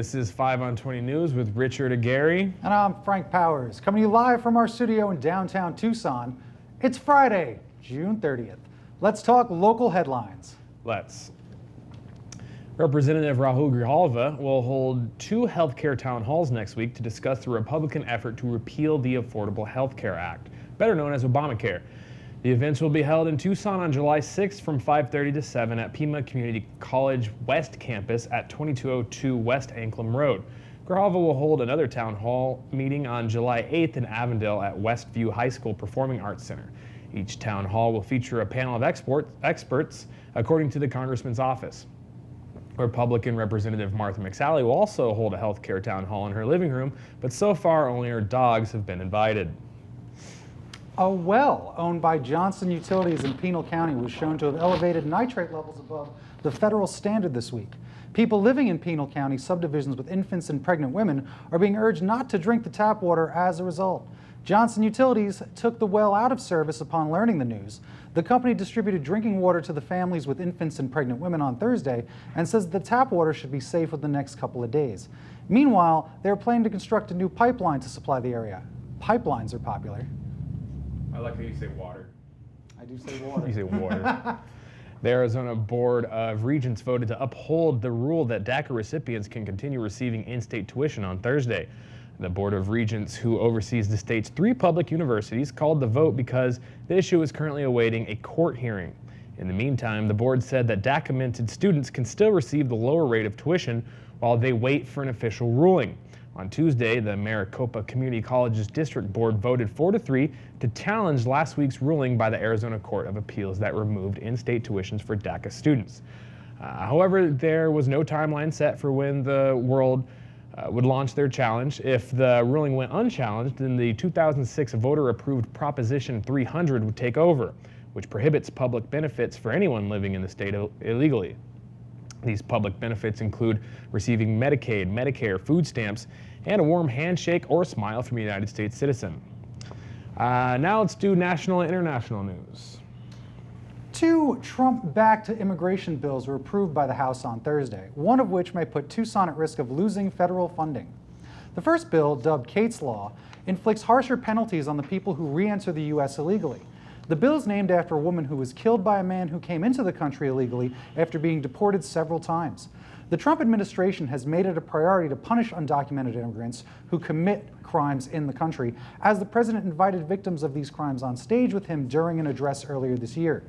This is 5 on 20 News with Richard Aguirre. And I'm Frank Powers, coming to you live from our studio in downtown Tucson. It's Friday, June 30th. Let's talk local headlines. Let's. Representative Raul Grijalva will hold 2 healthcare town halls next week to discuss the Republican effort to repeal the Affordable Health Care Act, better known as Obamacare. The events will be held in Tucson on July 6th from 5:30 to 7 at Pima Community College West Campus at 2202 West Anklam Road. Grijalva will hold another town hall meeting on July 8th in Avondale at Westview High School Performing Arts Center. Each town hall will feature a panel of experts, according to the Congressman's office. Republican Representative Martha McSally will also hold a healthcare town hall in her living room, but so far only her dogs have been invited. A well owned by Johnson Utilities in Pinal County was shown to have elevated nitrate levels above the federal standard this week. People living in Pinal County subdivisions with infants and pregnant women are being urged not to drink the tap water as a result. Johnson Utilities took the well out of service upon learning the news. The company distributed drinking water to the families with infants and pregnant women on Thursday and says the tap water should be safe for the next couple of days. Meanwhile, they're planning to construct a new pipeline to supply the area. Pipelines are popular. I like how you say water. I do say water. You say water. The Arizona Board of Regents voted to uphold the rule that DACA recipients can continue receiving in-state tuition on Thursday. The Board of Regents, who oversees the state's 3 public universities, called the vote because the issue is currently awaiting a court hearing. In the meantime, the board said that DACA-minted students can still receive the lower rate of tuition while they wait for an official ruling. On Tuesday, the Maricopa Community College's district board voted 4-3 to challenge last week's ruling by the Arizona Court of Appeals that removed in-state tuitions for DACA students. However, there was no timeline set for when the world would launch their challenge. If the ruling went unchallenged, then the 2006 voter-approved Proposition 300 would take over, which prohibits public benefits for anyone living in the state illegally. These public benefits include receiving Medicaid, Medicare, food stamps, and a warm handshake or smile from a United States citizen. Now let's do national and international news. 2 Trump-backed immigration bills were approved by the House on Thursday, one of which may put Tucson at risk of losing federal funding. The first bill, dubbed Kate's Law, inflicts harsher penalties on the people who re-enter the U.S. illegally. The bill is named after a woman who was killed by a man who came into the country illegally after being deported several times. The Trump administration has made it a priority to punish undocumented immigrants who commit crimes in the country, as the president invited victims of these crimes on stage with him during an address earlier this year.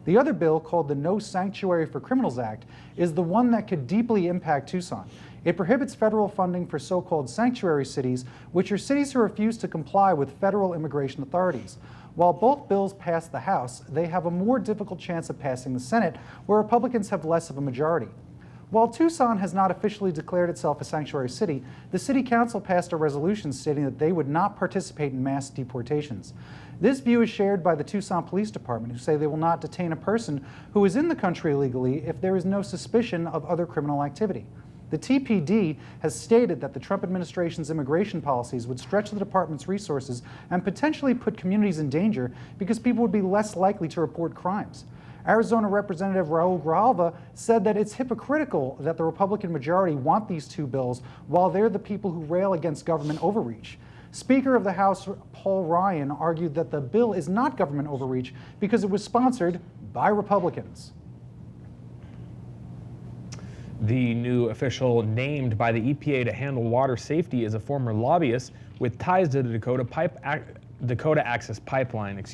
The other bill, called the No Sanctuary for Criminals Act, is the one that could deeply impact Tucson. It prohibits federal funding for so-called sanctuary cities, which are cities who refuse to comply with federal immigration authorities. While both bills pass the House, they have a more difficult chance of passing the Senate, where Republicans have less of a majority. While Tucson has not officially declared itself a sanctuary city, the City Council passed a resolution stating that they would not participate in mass deportations. This view is shared by the Tucson Police Department, who say they will not detain a person who is in the country illegally if there is no suspicion of other criminal activity. The TPD has stated that the Trump administration's immigration policies would stretch the department's resources and potentially put communities in danger because people would be less likely to report crimes. Arizona Representative Raul Grijalva said that it's hypocritical that the Republican majority want these 2 bills while they're the people who rail against government overreach. Speaker of the House Paul Ryan argued that the bill is not government overreach because it was sponsored by Republicans. The new official named by the EPA to handle water safety is a former lobbyist with ties to the Dakota Access Pipeline,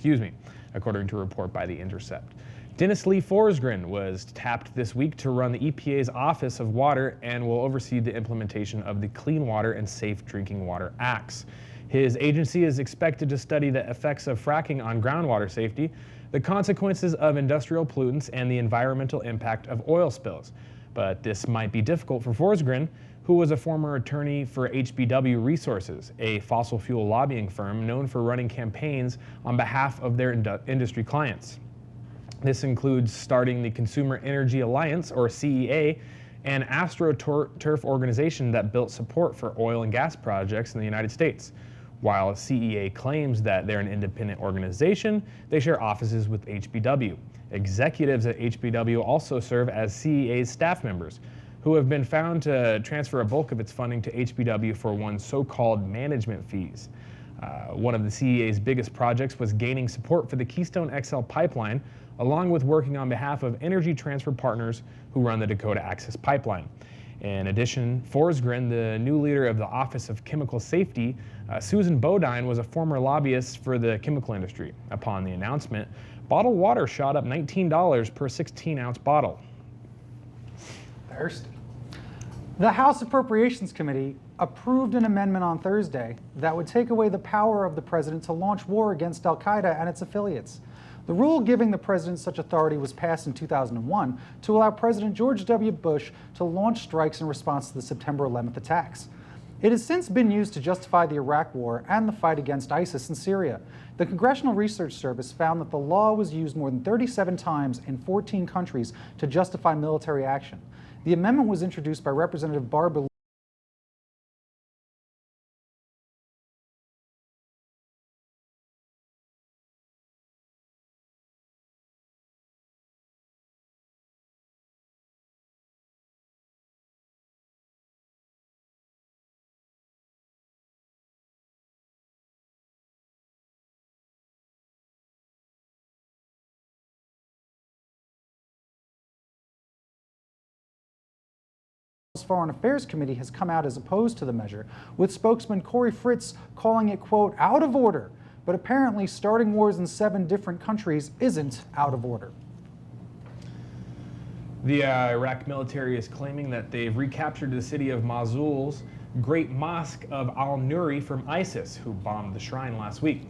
according to a report by The Intercept. Dennis Lee Forsgren was tapped this week to run the EPA's Office of Water and will oversee the implementation of the Clean Water and Safe Drinking Water Acts. His agency is expected to study the effects of fracking on groundwater safety, the consequences of industrial pollutants, and the environmental impact of oil spills. But this might be difficult for Forsgren, who was a former attorney for HBW Resources, a fossil fuel lobbying firm known for running campaigns on behalf of their industry clients. This includes starting the Consumer Energy Alliance, or CEA, an AstroTurf organization that built support for oil and gas projects in the United States. While CEA claims that they're an independent organization, they share offices with HBW. Executives at HBW also serve as CEA's staff members. who have been found to transfer a bulk of its funding to HBW for one's so-called management fees. One of the CEA's biggest projects was gaining support for the Keystone XL pipeline, along with working on behalf of Energy Transfer Partners who run the Dakota Access Pipeline. In addition, Forsgren, the new leader of the Office of Chemical Safety, Susan Bodine, was a former lobbyist for the chemical industry. Upon the announcement, bottled water shot up $19 per 16-ounce bottle. Thirsty. The House Appropriations Committee approved an amendment on Thursday that would take away the power of the president to launch war against al-Qaeda and its affiliates. The rule giving the president such authority was passed in 2001 to allow President George W. Bush to launch strikes in response to the September 11th attacks. It has since been used to justify the Iraq War and the fight against ISIS in Syria. The Congressional Research Service found that the law was used more than 37 times in 14 countries to justify military action. The amendment was introduced by Representative Barbara Foreign Affairs Committee has come out as opposed to the measure, with spokesman Corey Fritz calling it, quote, out of order. But apparently starting wars in 7 different countries isn't out of order. The Iraq military is claiming that they've recaptured the city of Mosul's Great Mosque of al-Nuri from ISIS, who bombed the shrine last week.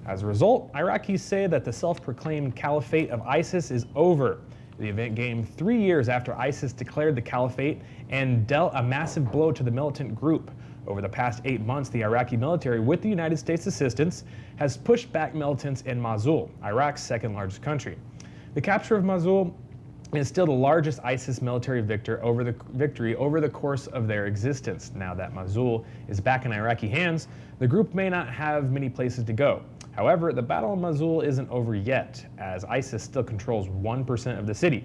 As a result, Iraqis say that the self-proclaimed caliphate of ISIS is over. The event came 3 years after ISIS declared the caliphate and dealt a massive blow to the militant group. Over the past 8 months, the Iraqi military, with the United States assistance, has pushed back militants in Mosul, Iraq's second largest country. The capture of Mosul is still the largest ISIS military victory over the course of their existence. Now that Mosul is back in Iraqi hands, the group may not have many places to go. However, the Battle of Mosul isn't over yet, as ISIS still controls 1% of the city.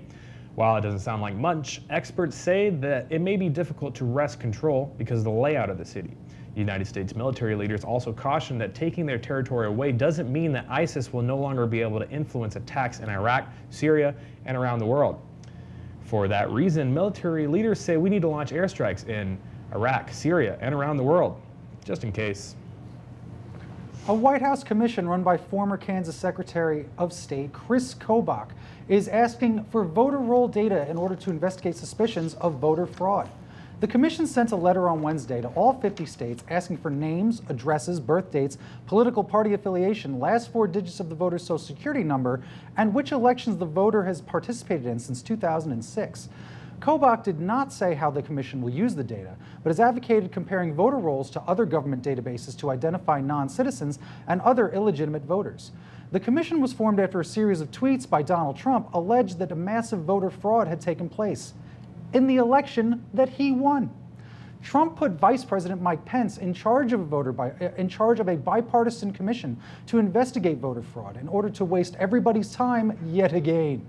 While it doesn't sound like much, experts say that it may be difficult to wrest control because of the layout of the city. United States military leaders also cautioned that taking their territory away doesn't mean that ISIS will no longer be able to influence attacks in Iraq, Syria, and around the world. For that reason, military leaders say we need to launch airstrikes in Iraq, Syria, and around the world, just in case. A White House commission run by former Kansas Secretary of State Chris Kobach is asking for voter roll data in order to investigate suspicions of voter fraud. The commission sent a letter on Wednesday to all 50 states asking for names, addresses, birth dates, political party affiliation, last 4 digits of the voter's social security number, and which elections the voter has participated in since 2006. Kobach did not say how the commission will use the data, but has advocated comparing voter rolls to other government databases to identify non-citizens and other illegitimate voters. The commission was formed after a series of tweets by Donald Trump alleged that a massive voter fraud had taken place in the election that he won. Trump put Vice President Mike Pence in charge of a bipartisan commission to investigate voter fraud in order to waste everybody's time yet again.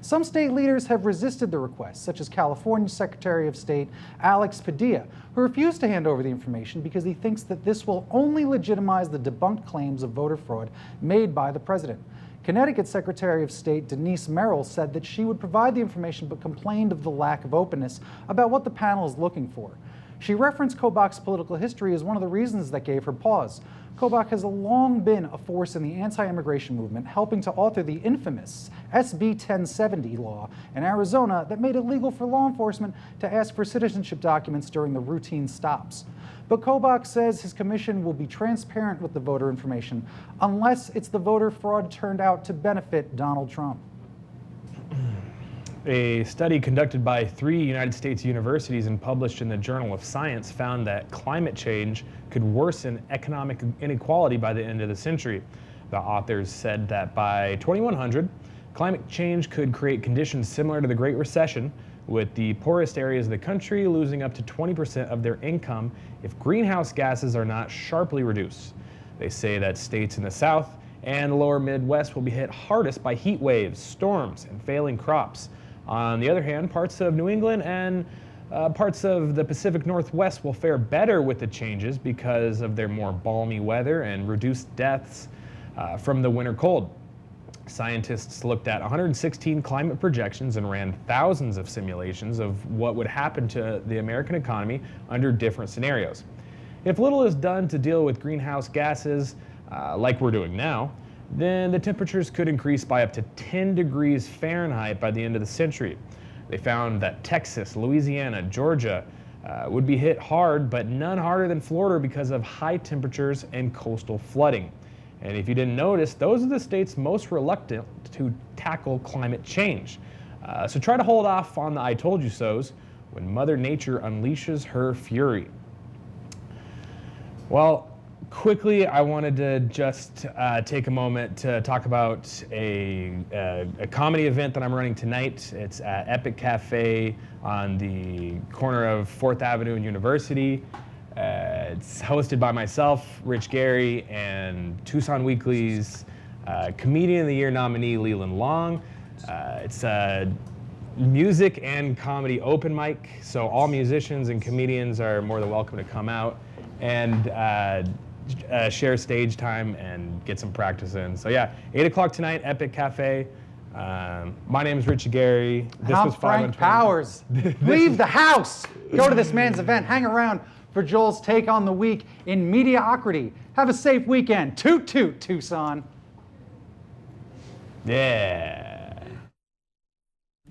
Some state leaders have resisted the request, such as California Secretary of State Alex Padilla, who refused to hand over the information because he thinks that this will only legitimize the debunked claims of voter fraud made by the president. Connecticut Secretary of State Denise Merrill said that she would provide the information but complained of the lack of openness about what the panel is looking for. She referenced Kobach's political history as one of the reasons that gave her pause. Kobach has long been a force in the anti-immigration movement, helping to author the infamous SB 1070 law in Arizona that made it legal for law enforcement to ask for citizenship documents during the routine stops. But Kobach says his commission will be transparent with the voter information unless it's the voter fraud turned out to benefit Donald Trump. A study conducted by 3 United States universities and published in the Journal of Science found that climate change could worsen economic inequality by the end of the century. The authors said that by 2100, climate change could create conditions similar to the Great Recession, with the poorest areas of the country losing up to 20% of their income if greenhouse gases are not sharply reduced. They say that states in the South and the lower Midwest will be hit hardest by heat waves, storms, and failing crops. On the other hand, parts of New England and Parts of the Pacific Northwest will fare better with the changes because of their more balmy weather and reduced deaths from the winter cold. Scientists looked at 116 climate projections and ran thousands of simulations of what would happen to the American economy under different scenarios. If little is done to deal with greenhouse gases, like we're doing now, then the temperatures could increase by up to 10 degrees Fahrenheit by the end of the century. They found that Texas, Louisiana, Georgia would be hit hard, but none harder than Florida because of high temperatures and coastal flooding. And if you didn't notice, those are the states most reluctant to tackle climate change. So try to hold off on the I told you so's when Mother Nature unleashes her fury. Well, quickly, I wanted to just take a moment to talk about a comedy event that I'm running tonight. It's at Epic Cafe on the corner of 4th Avenue and University. It's hosted by myself, Rich Gary, and Tucson Weekly's Comedian of the Year nominee, Leland Long. It's a music and comedy open mic, so all musicians and comedians are more than welcome to come out and share stage time and get some practice in. So yeah, 8 o'clock tonight, Epic Cafe. My name is Richie Gary. This was Frank Powers. Leave the house. Go to this man's event. Hang around for Joel's take on the week in mediocrity. Have a safe weekend. Toot toot, Tucson. Yeah.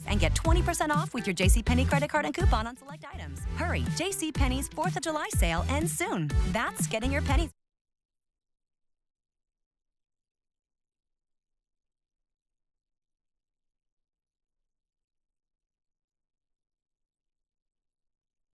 And get 20% off with your JCPenney credit card and coupon on select items. Hurry, JCPenney's 4th of July sale ends soon. That's getting your pennies.